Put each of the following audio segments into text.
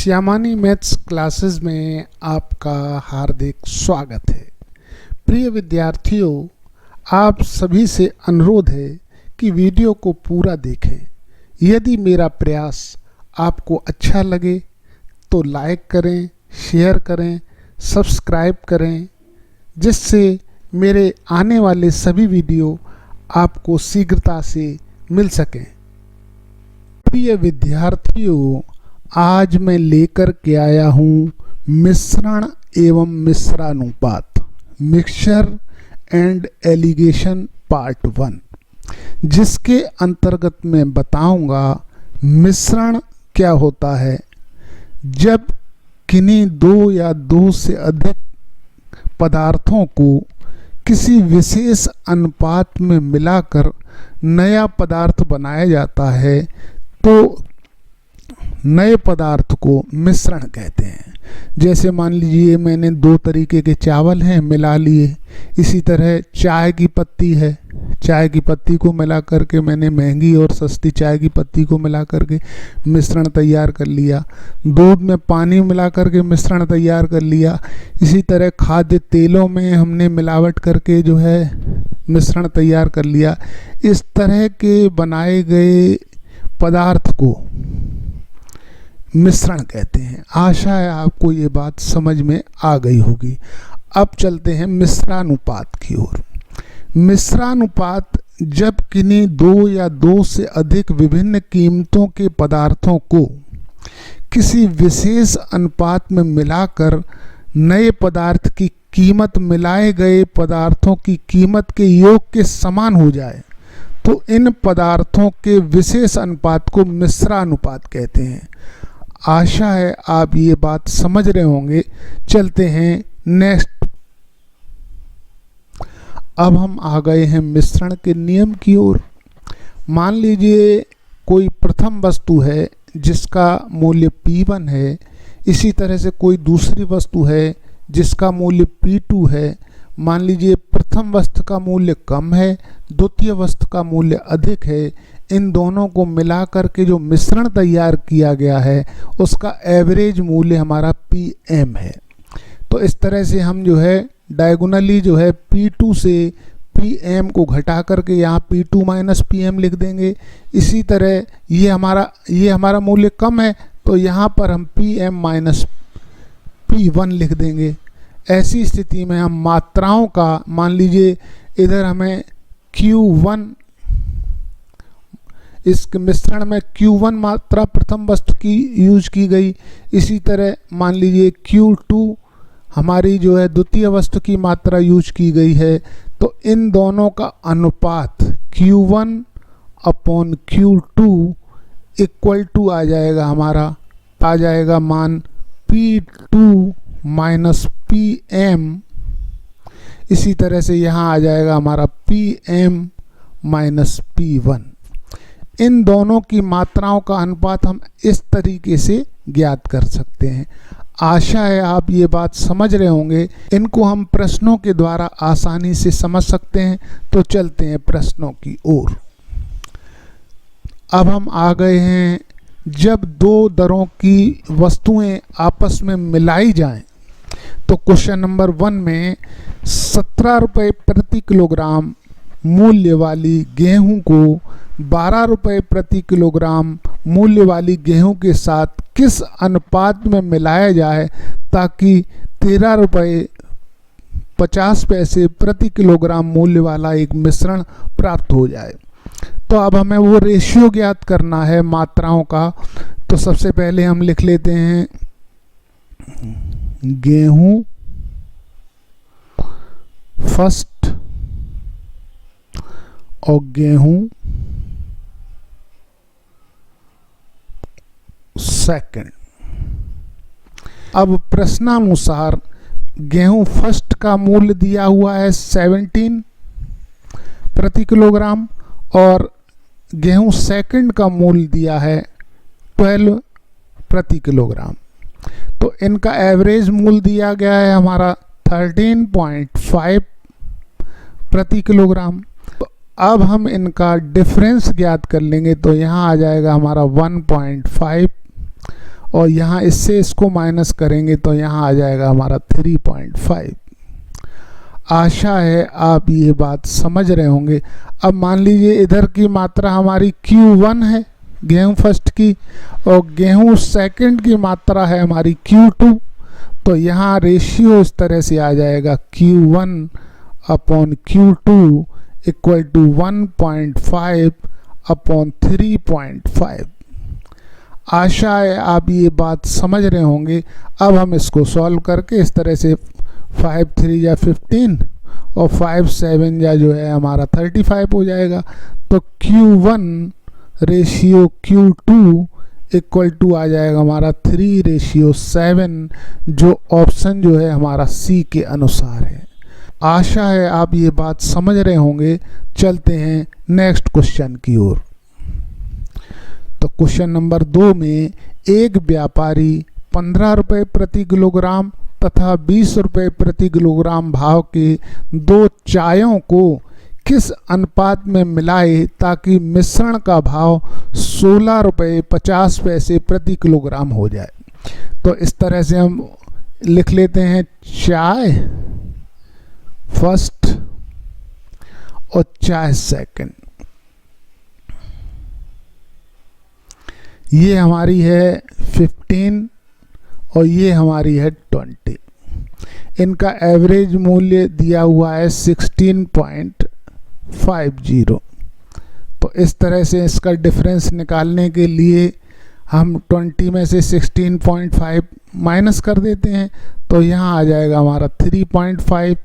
श्यामानी maths classes में आपका हार्दिक स्वागत है। प्रिय विद्यार्थियों, आप सभी से अनुरोध है कि वीडियो को पूरा देखें। यदि मेरा प्रयास आपको अच्छा लगे तो लाइक करें, शेयर करें, सब्सक्राइब करें, जिससे मेरे आने वाले सभी वीडियो आपको शीघ्रता से मिल सकें। प्रिय विद्यार्थियों, आज मैं लेकर के आया हूँ मिश्रण एवं मिश्रानुपात, मिक्सचर एंड एलिगेशन पार्ट 1, जिसके अंतर्गत मैं बताऊंगा मिश्रण क्या होता है। जब किन्हीं दो या दो से अधिक पदार्थों को किसी विशेष अनुपात में मिलाकर नया पदार्थ बनाया जाता है तो नए पदार्थ को मिश्रण कहते हैं। जैसे मान लीजिए मैंने दो तरीके के चावल हैं मिला लिए, इसी तरह चाय की पत्ती है, चाय की पत्ती को मिला करके मैंने महंगी और सस्ती चाय की पत्ती को मिला करके मिश्रण तैयार कर लिया। दूध में पानी मिला करके मिश्रण तैयार कर लिया। इसी तरह खाद्य तेलों में हमने मिलावट करके जो है मिश्रण तैयार कर लिया। इस तरह के बनाए गए पदार्थ को मिश्रण कहते हैं। आशा है आपको ये बात समझ में आ गई होगी। अब चलते हैं मिश्रानुपात की ओर। मिश्रानुपात जब किन्हीं दो या दो से अधिक विभिन्न कीमतों के पदार्थों को किसी विशेष अनुपात में मिलाकर नए पदार्थ की कीमत मिलाए गए पदार्थों की कीमत के योग के समान हो जाए तो इन पदार्थों के विशेष अनुपात को मिश्रानुपात कहते हैं। आशा है आप ये बात समझ रहे होंगे। चलते हैं नेक्स्ट। अब हम आ गए हैं मिश्रण के नियम की ओर। मान लीजिए कोई प्रथम वस्तु है जिसका मूल्य P1 है, इसी तरह से कोई दूसरी वस्तु है जिसका मूल्य P2 है। मान लीजिए प्रथम वस्तु का मूल्य कम है, द्वितीय वस्तु का मूल्य अधिक है। इन दोनों को मिला करके जो मिश्रण तैयार किया गया है उसका एवरेज मूल्य हमारा Pm है। तो इस तरह से हम जो है डायगोनली जो है P2 से Pm को घटा करके यहाँ P2 माइनस Pm लिख देंगे। इसी तरह ये हमारा मूल्य कम है तो यहाँ पर हम Pm माइनस P1 लिख देंगे। ऐसी स्थिति में हम मात्राओं का, मान लीजिए इधर हमें Q1, इस मिश्रण में Q1 मात्रा प्रथम वस्तु की यूज की गई। इसी तरह मान लीजिए Q2 हमारी जो है द्वितीय वस्तु की मात्रा यूज की गई है। तो इन दोनों का अनुपात Q1 upon Q2 equal to आ जाएगा मान P2 माइनस Pm। इसी तरह से यहाँ आ जाएगा हमारा Pm माइनस P1। इन दोनों की मात्राओं का अनुपात हम इस तरीके से ज्ञात कर सकते हैं। आशा है आप ये बात समझ रहे होंगे। इनको हम प्रश्नों के द्वारा आसानी से समझ सकते हैं। तो चलते हैं प्रश्नों की ओर। अब हम आ गए हैं, जब दो दरों की वस्तुएं आपस में मिलाई जाएं तो क्वेश्चन नंबर 1 में 17 रुपये प्रति किलोग्राम मूल्य वाली गेहूं को 12 रुपये प्रति किलोग्राम मूल्य वाली गेहूं के साथ किस अनुपात में मिलाया जाए ताकि 13 रुपये 50 पैसे प्रति किलोग्राम मूल्य वाला एक मिश्रण प्राप्त हो जाए। तो अब हमें वो रेशियो ज्ञात करना है मात्राओं का। तो सबसे पहले हम लिख लेते हैं गेहूं फर्स्ट और गेहूं सेकंड। अब प्रश्नानुसार गेहूं फर्स्ट का मूल्य दिया हुआ है 17 प्रति किलोग्राम और गेहूं सेकंड का मूल्य दिया है 12 प्रति किलोग्राम। तो इनका एवरेज मूल्य दिया गया है हमारा 13.5 प्रति किलोग्राम। तो अब हम इनका डिफरेंस ज्ञात कर लेंगे। तो यहाँ आ जाएगा हमारा 1.5 और यहाँ इससे इसको माइनस करेंगे तो यहाँ आ जाएगा हमारा 3.5। आशा है आप ये बात समझ रहे होंगे। अब मान लीजिए इधर की मात्रा हमारी Q1 है गेहूं फर्स्ट की, और गेहूं सेकंड की मात्रा है हमारी Q2। तो यहाँ रेशियो इस तरह से आ जाएगा Q1 upon Q2 equal to 1.5 upon 3.5। आशा है आप ये बात समझ रहे होंगे। अब हम इसको सॉल्व करके इस तरह से 5 3 या 15 और 5 7 या जो है हमारा 35 हो जाएगा। तो Q1 ratio Q2 equal to आ जाएगा हमारा 3:7, जो ऑप्शन जो है हमारा सी के अनुसार है। आशा है आप ये बात समझ रहे होंगे। चलते हैं नेक्स्ट क्वेश्चन की ओर। तो क्वेश्चन नंबर 2 में एक व्यापारी 15 रुपये प्रति किलोग्राम तथा 20 रुपये प्रति किलोग्राम भाव के 2 चायों को किस अनुपात में मिलाए ताकि मिश्रण का भाव 16 रुपये 50 पैसे प्रति किलोग्राम हो जाए। तो इस तरह से हम लिख लेते हैं चाय फर्स्ट और चाय सेकंड। ये हमारी है 15 और ये हमारी है 20। इनका एवरेज मूल्य दिया हुआ है 16.50। तो इस तरह से इसका डिफरेंस निकालने के लिए हम 20 में से 16.5 माइनस कर देते हैं, तो यहाँ आ जाएगा हमारा 3.5।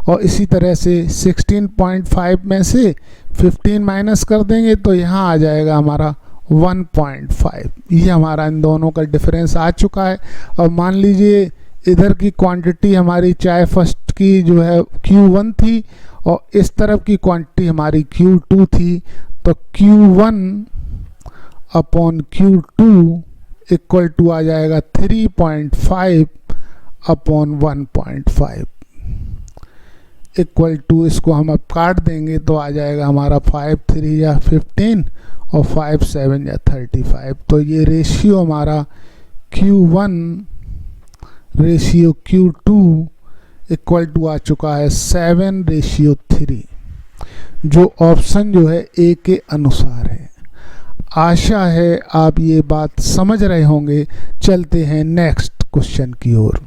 और इसी तरह से 16.5 में से 15 माइनस कर देंगे तो यहाँ आ जाएगा हमारा 1.5। ये हमारा इन दोनों का डिफरेंस आ चुका है। और मान लीजिए इधर की क्वांटिटी हमारी चाय फर्स्ट की जो है Q1 थी और इस तरफ की क्वांटिटी हमारी Q2 थी। तो Q1 upon Q2 equal to आ जाएगा 3.5 अपॉन 1.5 इक्वल टू, इसको हम अब काट देंगे तो आ जाएगा हमारा 5 3 या 15 और 5 7 या 35। तो ये रेशियो हमारा Q1 ratio Q2 equal to आ चुका है 7:3, जो ऑप्शन जो है ए के अनुसार है। आशा है आप ये बात समझ रहे होंगे। चलते हैं नेक्स्ट क्वेश्चन की ओर।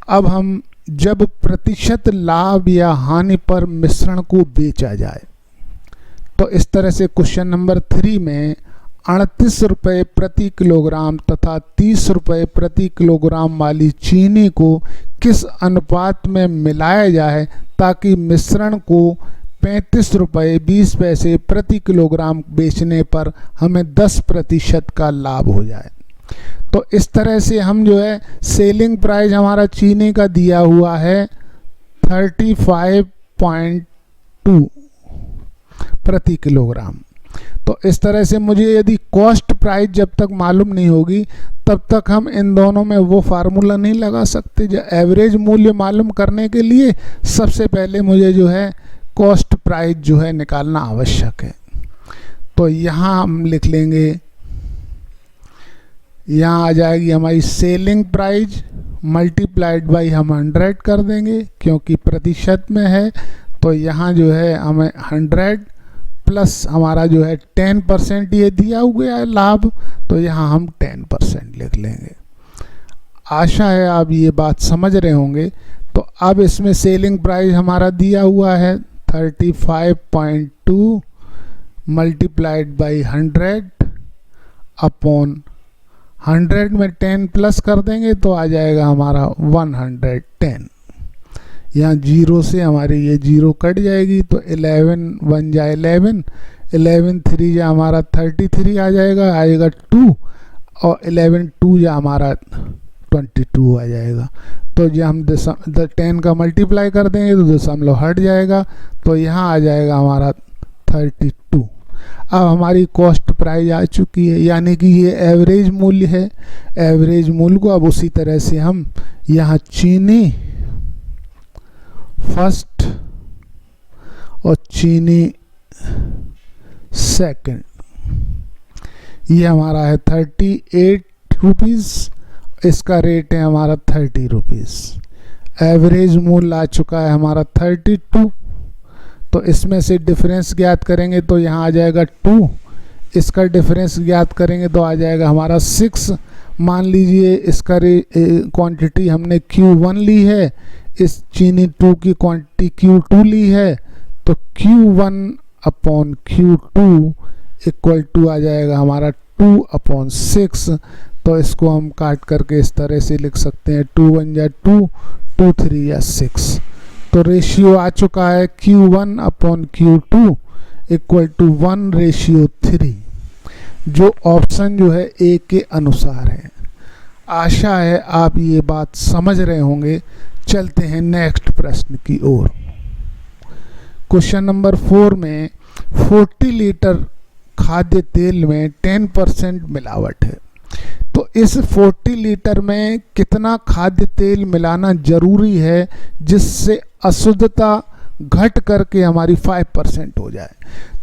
अब हम जब प्रतिशत लाभ या हानि पर मिश्रण को बेचा जाए, तो इस तरह से क्वेश्चन नंबर 3 में 38 रुपये प्रति किलोग्राम तथा 30 रुपये प्रति किलोग्राम वाली चीनी को किस अनुपात में मिलाया जाए ताकि मिश्रण को 35 रुपये 20 पैसे प्रति किलोग्राम बेचने पर हमें 10% का लाभ हो जाए। तो इस तरह से हम जो है सेलिंग प्राइस हमारा चीनी का दिया हुआ है 35.2 प्रति किलोग्राम। तो इस तरह से मुझे यदि कॉस्ट प्राइस जब तक मालूम नहीं होगी तब तक हम इन दोनों में वो फार्मूला नहीं लगा सकते। जो एवरेज मूल्य मालूम करने के लिए सबसे पहले मुझे जो है कॉस्ट प्राइस जो है निकालना आवश्यक है। तो यहाँ हम लिख लेंगे, यहाँ आ जाएगी हमारी सेलिंग प्राइस मल्टीप्लाइड बाई हम 100 कर देंगे क्योंकि प्रतिशत में है। तो यहाँ जो है हमें 100 प्लस हमारा जो है 10% ये दिया हुआ है लाभ, तो यहाँ हम 10% लिख लेंगे। आशा है आप ये बात समझ रहे होंगे। तो अब इसमें सेलिंग प्राइस हमारा दिया हुआ है 35.2 मल्टीप्लाइड बाई 100 अपॉन 100 में 10 प्लस कर देंगे तो आ जाएगा हमारा 110। यहाँ 0 से हमारी ये 0 कट जाएगी तो 11 1 जा 11, 11 3 जा हमारा 33 आ जाएगा, आएगा 2 और 11 2 जा हमारा 22 आ जाएगा। तो जब हम 10 का मल्टीप्लाई कर देंगे तो दशमलव हट जाएगा, तो यहाँ आ जाएगा हमारा 32। अब हमारी कॉस्ट प्राइस आ चुकी है, यानी कि ये एवरेज मूल्य है। एवरेज मूल्य को अब उसी तरह से हम यहाँ चीनी फर्स्ट और चीनी सेकंड, ये हमारा है 38 रुपीज़, इसका रेट है हमारा 30 रुपीज़। एवरेज मूल्य आ चुका है हमारा 32। तो इसमें से डिफरेंस ज्ञात करेंगे तो यहाँ आ जाएगा 2, इसका डिफरेंस ज्ञात करेंगे तो आ जाएगा हमारा 6। मान लीजिए इसका क्वांटिटी हमने Q1 ली है, इस चीनी 2 की क्वांटिटी Q2 ली है, तो Q1 upon Q2 equal to आ जाएगा हमारा 2/6। तो इसको हम काट करके इस तरह से लिख सकते हैं 2 1 जा 2, 2 3 या 6। तो रेशियो आ चुका है Q1 upon Q2 equal to 1:3, जो ऑप्शन जो है ए के अनुसार है। आशा है आप ये बात समझ रहे होंगे। चलते हैं नेक्स्ट प्रश्न की ओर। क्वेश्चन नंबर 4 में 40 लीटर खाद्य तेल में 10% मिलावट है। तो इस 40 लीटर में कितना खाद्य तेल मिलाना जरूरी है जिससे अशुद्धता घट करके हमारी 5% हो जाए।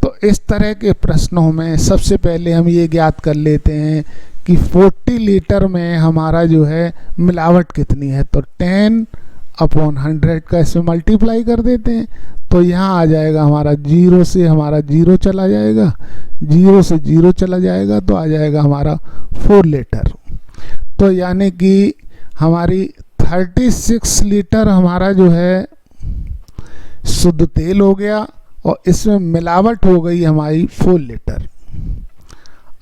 तो इस तरह के प्रश्नों में सबसे पहले हम ये ज्ञात कर लेते हैं कि 40 लीटर में हमारा जो है मिलावट कितनी है। तो 10/100 का इसमें मल्टीप्लाई कर देते हैं, तो यहाँ आ जाएगा हमारा 0 से हमारा 0 चला जाएगा, 0 से 0 चला जाएगा, तो आ जाएगा हमारा 4 लीटर। तो यानी कि हमारी 36 लीटर हमारा जो है शुद्ध तेल हो गया और इसमें मिलावट हो गई हमारी 4 लीटर।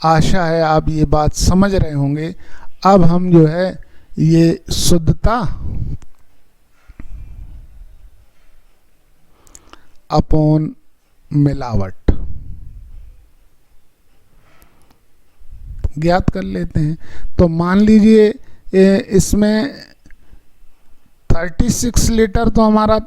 आशा है आप ये बात समझ रहे होंगे। अब हम जो है ये शुद्धता अपॉन मिलावट ज्ञात कर लेते हैं। तो मान लीजिए इसमें 36 लीटर तो हमारा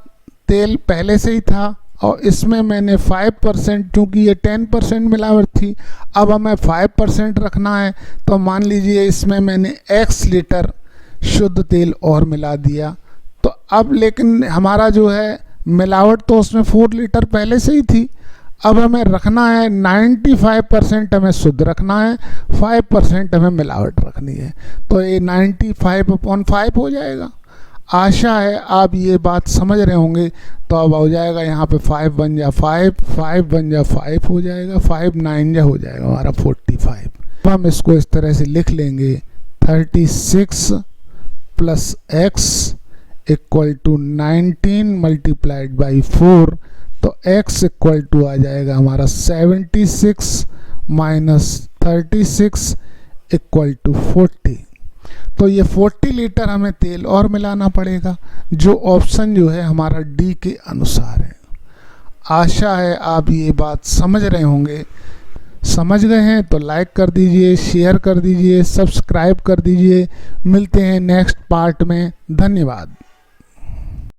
तेल पहले से ही था और इसमें मैंने 5%, चूँकि ये 10% मिलावट थी, अब हमें 5% रखना है। तो मान लीजिए इसमें मैंने x लीटर शुद्ध तेल और मिला दिया। तो अब लेकिन हमारा जो है मिलावट तो उसमें 4 लीटर पहले से ही थी। अब हमें रखना है 95% हमें शुद्ध रखना है, 5% हमें मिलावट रखनी है। तो ये 95/5 हो जाएगा। आशा है आप ये बात समझ रहे होंगे। तो अब हो जाएगा यहाँ पे 5 बन जा 5, 5 बन जा 5 हो जाएगा, 5 9 जा हो जाएगा हमारा 45। तो हम इसको इस तरह से लिख लेंगे 36 + x equal to 19 multiplied by 4। तो x इक्वल टू आ जाएगा हमारा 76 - 36 इक्वल टू 40। तो ये 40 लीटर हमें तेल और मिलाना पड़ेगा, जो ऑप्शन जो है हमारा डी के अनुसार है। आशा है आप ये बात समझ रहे होंगे। समझ गए हैं तो लाइक कर दीजिए, शेयर कर दीजिए, सब्सक्राइब कर दीजिए। मिलते हैं नेक्स्ट पार्ट में। धन्यवाद।